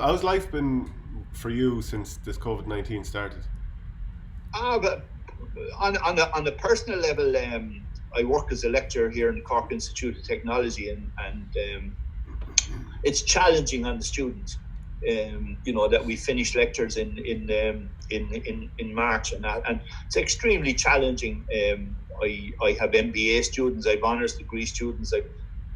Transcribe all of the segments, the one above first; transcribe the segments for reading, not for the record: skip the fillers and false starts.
How's life been for you since this COVID-19 started? But on a personal level, I work as a lecturer here in the Cork Institute of Technology, and it's challenging on the students. That we finish lectures in March, and it's extremely challenging. I have MBA students, I have honours degree students, I have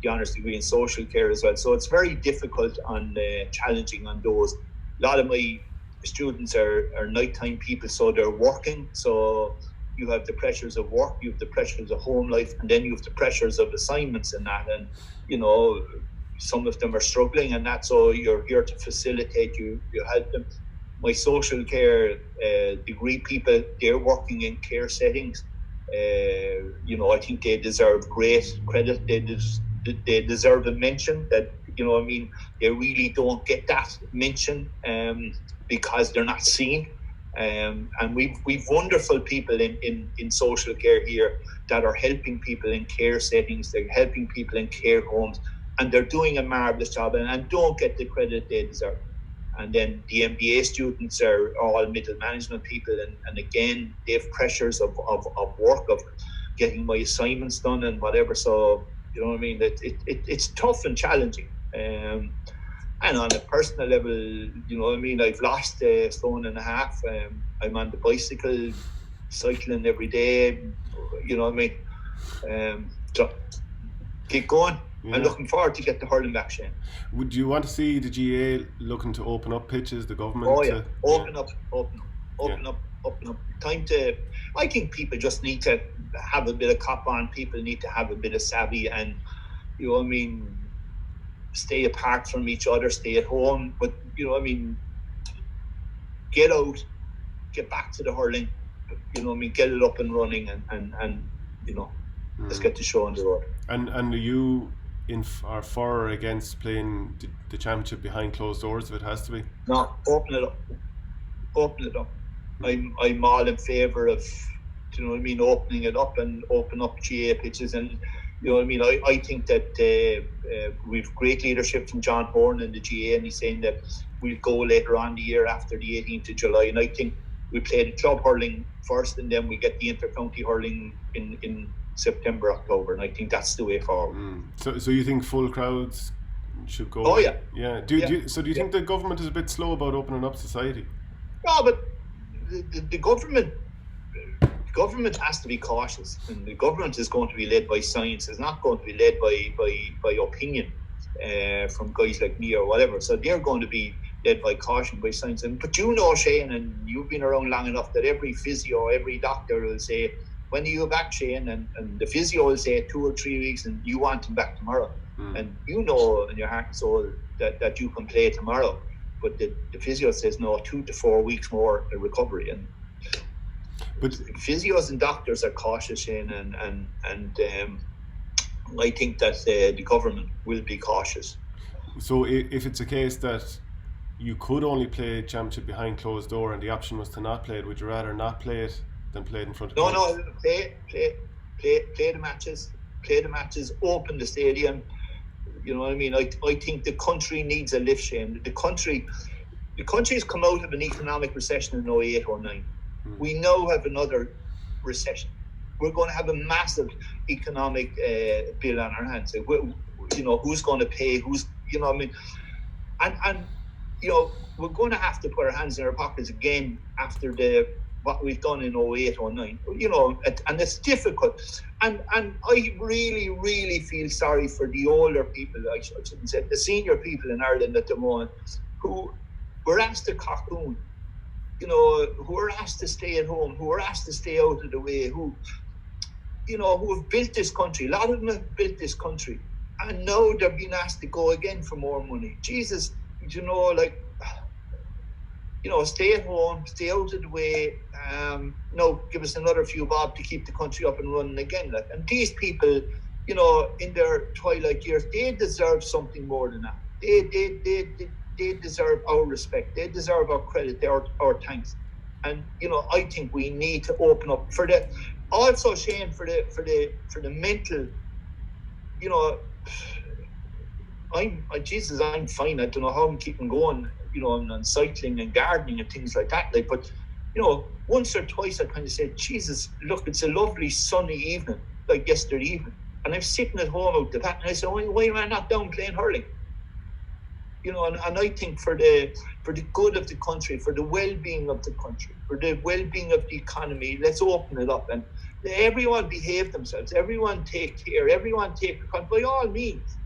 the honours degree in social care as well. So it's very difficult on challenging on those. A lot of my students are nighttime people, so they're working. So you have the pressures of work, you have the pressures of home life, and then you have the pressures of assignments and that. And some of them are struggling, and that. So you're here to facilitate. You help them. My social care degree people, they're working in care settings. I think they deserve great credit. They deserve a mention. That they really don't get that mention because they're not seen. And we've wonderful people in social care here that are helping people in care settings. They're helping people in care homes, and they're doing a marvelous job and don't get the credit they deserve. And then the MBA students are all middle management people, and again, they have pressures of work, of getting my assignments done and whatever. So, it's tough and challenging. And on a personal level, I've lost a stone and a half. I'm on the bicycle, cycling every day. So keep going. Yeah. I'm looking forward to get the hurling back, Shane. Would you want to see the GA looking to open up pitches, the government? Oh yeah, open up. Time to. I think people just need to have a bit of cop on. People need to have a bit of savvy, and stay apart from each other, stay at home. But get out, get back to the hurling. Get it up and running, and let's get the show on the road. And are you are for or against playing the championship behind closed doors if it has to be? No, open it up. I'm all in favour of opening it up and open up GA pitches, and I think that we've great leadership from John Horn in the GA, and he's saying that we'll go later on the year after the 18th of July, and I think we play the club hurling first, and then we get the inter-county hurling in September, October, and I think that's the way forward. So you think full crowds should go? Oh yeah. Yeah. Do you think the government is a bit slow about opening up society? No, but the government has to be cautious, and the government is going to be led by science. It's not going to be led by opinion from guys like me or whatever. So they're going to be led by caution, by science. But Shane, and you've been around long enough, that every physio, every doctor will say, when are you back, Shane? And the physio will say 2 or 3 weeks, and you want him back tomorrow. And in your heart and soul that you can play tomorrow. But the physio says, no, 2 to 4 weeks more recovery. But physios and doctors are cautious, Shane, and I think that the government will be cautious. So if it's a case that you could only play championship behind closed door and the option was to not play it, would you rather not play it than play it in front of No, play the matches, open the stadium. I think the country needs a lift, Shane. The country's come out of an economic recession in 2008-09. We now have another recession. We're going to have a massive economic bill on our hands. Who's going to pay? And we're going to have to put our hands in our pockets again after what we've done in 2008-09. And it's difficult. And I really, really feel sorry for the older people. I shouldn't say the senior people in Ireland at the moment who were asked to cocoon. Who are asked to stay at home, who are asked to stay out of the way, who have built this country. A lot of them have built this country, and now they're being asked to go again for more money. Jesus, stay at home, stay out of the way. Give us another few bob to keep the country up and running again. And these people, in their twilight years, they deserve something more than that. They deserve our respect. They deserve our credit, our thanks. And I think we need to open up for the. Also, Shane, for the mental. I'm fine. I don't know how I'm keeping going. on cycling and gardening and things like that. Like, but once or twice I kind of said, Jesus, look, it's a lovely sunny evening, like yesterday evening, and I'm sitting at home out the back, and I said, why am I not down playing hurling? And I think for the good of the country, for the well-being of the country, for the well-being of the economy, let's open it up and everyone behave themselves. Everyone take care. Everyone take account by all means.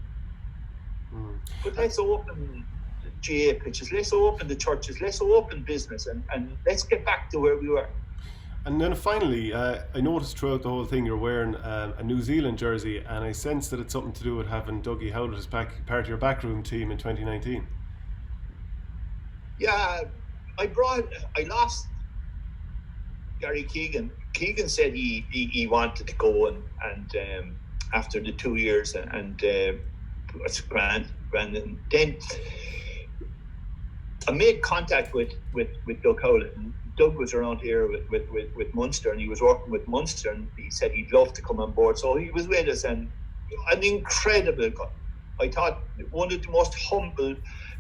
But let's open the GA pitches. Let's open the churches. Let's open business, and let's get back to where we were. And then finally, I noticed throughout the whole thing you're wearing a New Zealand jersey, and I sense that it's something to do with having Doug Howlett as part of your backroom team in 2019. Yeah, I lost Gary Keegan. Keegan said he wanted to go, and after the 2 years, and it's grand. And then I made contact with Doug Howlett, and Doug was around here with Munster, and he was working with Munster, and he said he'd love to come on board. So he was with us, and an incredible guy. I thought one of the most humble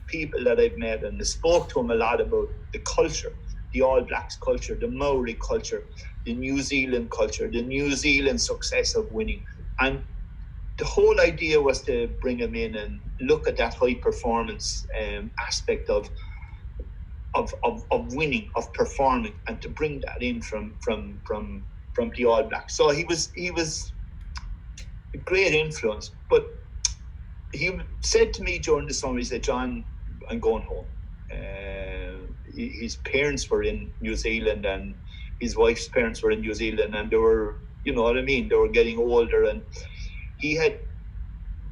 people that I've met, and I spoke to him a lot about the culture, the All Blacks culture, the Maori culture, the New Zealand culture, the New Zealand success of winning. And the whole idea was to bring him in and look at that high performance aspect of winning, of performing, and to bring that in from the All Blacks. So he was a great influence. But he said to me during the summer, he said, John, I'm going home. His parents were in New Zealand, and his wife's parents were in New Zealand, and they were, you know what I mean, they were getting older, and he had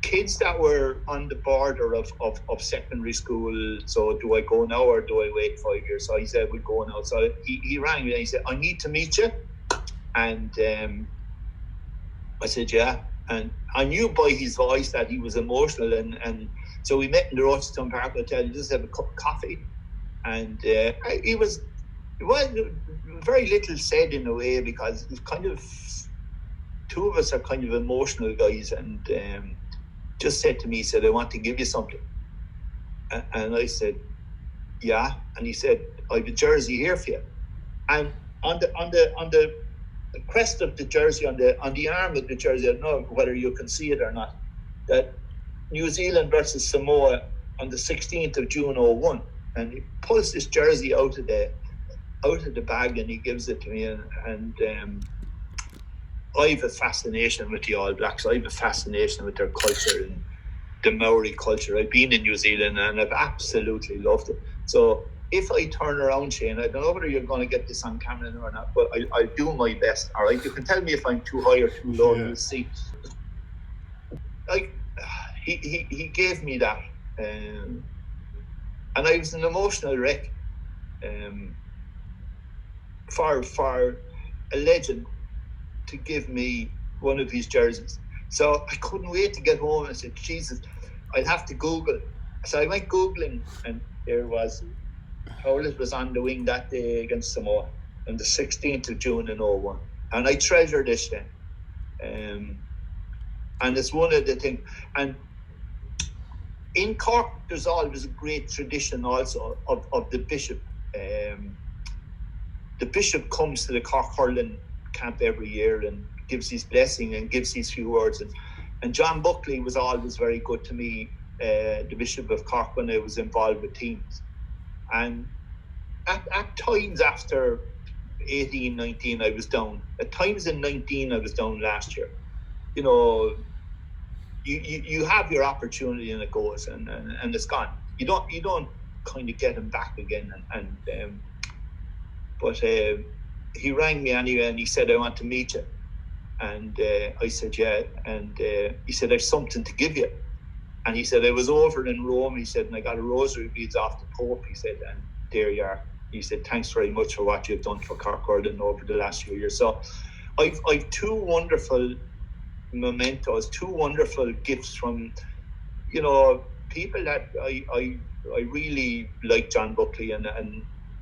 kids that were on the border of secondary school. So do I go now or do I wait 5 years? So he said, we'll go now. So he rang me and he said, I need to meet you. And I said, yeah. And I knew by his voice that he was emotional. And so we met in the Rochestown Park Hotel, just have a cup of coffee. And it was very little said in a way, because it was kind of, two of us are kind of emotional guys, and just said to me, he said, I want to give you something. And I said, yeah. And he said, I have a jersey here for you. And on the crest of the jersey, on the arm of the jersey, I don't know whether you can see it or not, that New Zealand versus Samoa on the 16th of June 2001. And he pulls this jersey out of the bag and he gives it to me. And I have a fascination with the All Blacks. I have a fascination with their culture and the Maori culture. I've been in New Zealand and I've absolutely loved it. So if I turn around, Shane, I don't know whether you're going to get this on camera or not, but I'll do my best. All right, you can tell me if I'm too high or too low. Yeah. You'll see. He gave me that, and I was an emotional wreck. For a legend to give me one of his jerseys. So I couldn't wait to get home. I said, Jesus, I'd have to Google. So I went Googling, and there was, Howlett was on the wing that day against Samoa on the 16th of June in 2001. And I treasure this thing. And it's one of the things. And in Cork, there's always a great tradition also of the bishop. The bishop comes to the Cork hurling camp every year and gives his blessing and gives his few words. And John Buckley was always very good to me, the Bishop of Cork, when I was involved with teams. And at times after 18, 19, I was down. At times in 19, I was down last year. You know, you have your opportunity and it goes, and it's gone. You don't kind of get him back again. But he rang me anyway, and he said, I want to meet you. And I said, yeah. And he said, I've something to give you. And he said, I was over in Rome, he said, and I got a rosary beads off the Pope, he said, and there you are. He said, thanks very much for what you've done for Cork hurling over the last few years. So I've two wonderful mementos, two wonderful gifts from, you know, people that I really like. John Buckley, and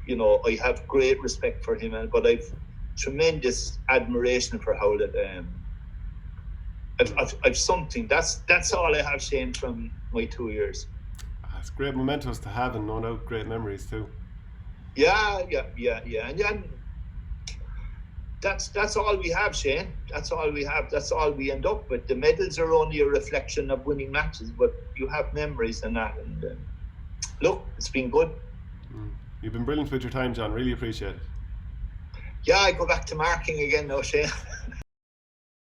you know, I have great respect for him, but I've tremendous admiration for Howlett. I've something. That's all I have, Shane, from my 2 years. It's great mementos to have, and no doubt great memories too. Yeah. And that's all we have, Shane. That's all we have. That's all we end up with. The medals are only a reflection of winning matches, but you have memories and that. And look, it's been good. You've been brilliant with your time, John. Really appreciate it. Yeah, I go back to marking again now, Shane.